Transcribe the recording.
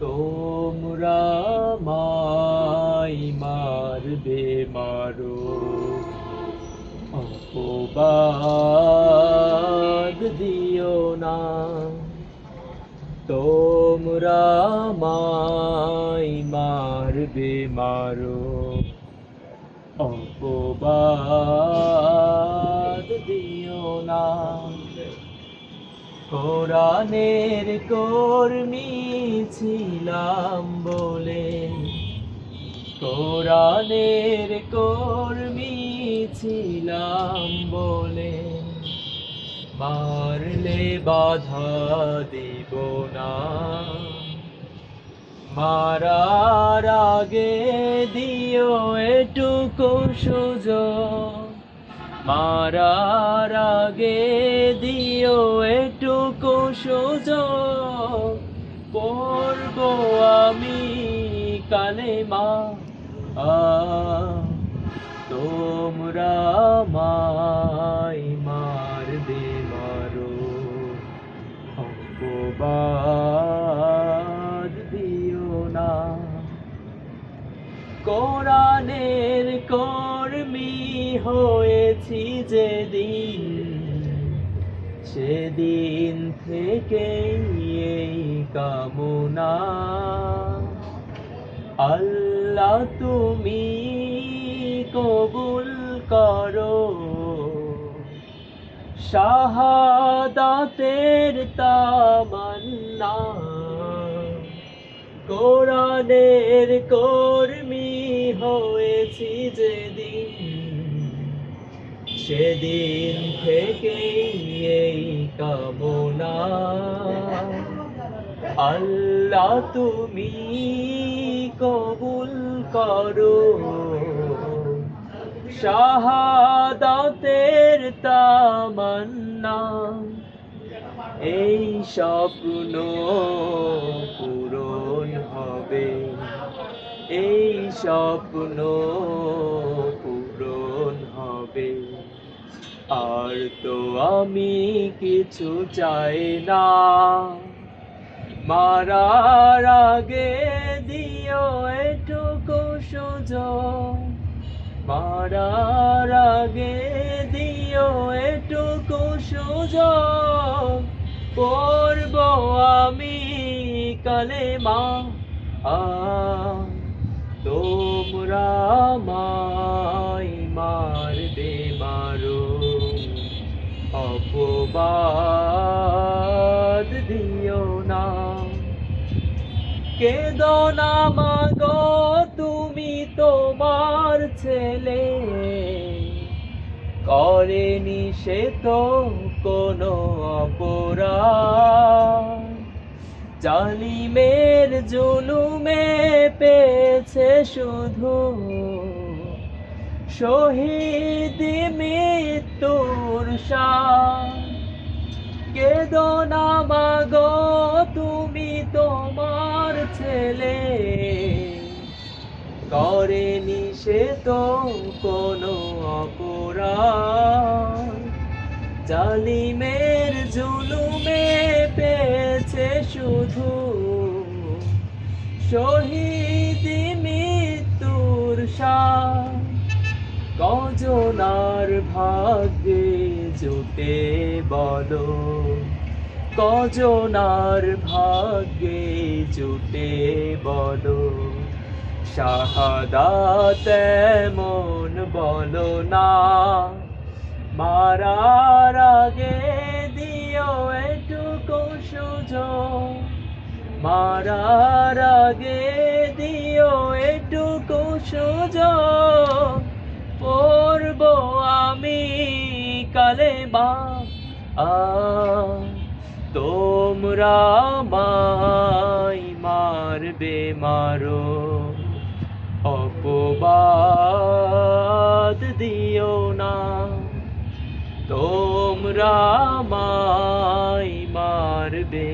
তোমরা আমায় মারবে মারো, অপবাদ দিও না। তোমরা আমায় মারবে মারো, অপবাদ দিও না। কোরআনের কর্মী ছিলাম বলে, কোরআনের কর্মী ছিলাম বলে, মারলে বাধা দিব না। মারার আগে দিও এটুকু সুযোগ, মারার আগে দিও এটুকু সুযোগ। পড়ব আমি কালেমা, তোমরা আমায় মারবে মারো, অপবাদ দিও না। কোরআনের কর্মী হয়েছি যেদিন, সেদিন থেকে এই কামনা। আল্লাহ তুমি কবুল করো, শাহাদাতের তামান্না। কোরআনের কর্মী হয়েছি যেদিন, সেদিন থেকে এই কামনা। আল্লাহ তুমি কবুল করো, শাহাদাতের তামান্না। এই স্বপ্ন পূরণ হবে, এই স্বপ্ন পূরণ হবে। আর তো আমি কিছু চাই না, মারার আগে দিও এটুকু সুযোগ, মারার আগে দিও এটুকু সুযোগ। পড়ব আমি কালেমা, তোমরা আমায় মারবে মারো, অপবাদ দিও না। কেঁদো না মাগো তুমি তোমার ছেলে, করেনি সে তো কোনো অপরাধ। জালিমের জুলুমে পেয়েছে শুধু শহীদ মৃত্যুর স্বাদ। কেঁদো না মাগো তুমি তোমার ছেলে, করেনি সে তো কোনো অপরাধ। জালিমের জুলুমে পেয়েছে শুধু শহীদ মৃত্যুর স্বাদ। কজনার ভাগ্যে জুটে বলো, কজনার ভাগ্যে জুটে বলো, শাহাদাত এমন বলো না। মারার আগে দিও এটুকু সুযোগ, মারার আগে দিও এটুকু সুযোগ। পড়ব আমি কালেমা, তোমরা আমায় মারবে মারো, অপবাদ দিও না। তোমরা আমায় মারবে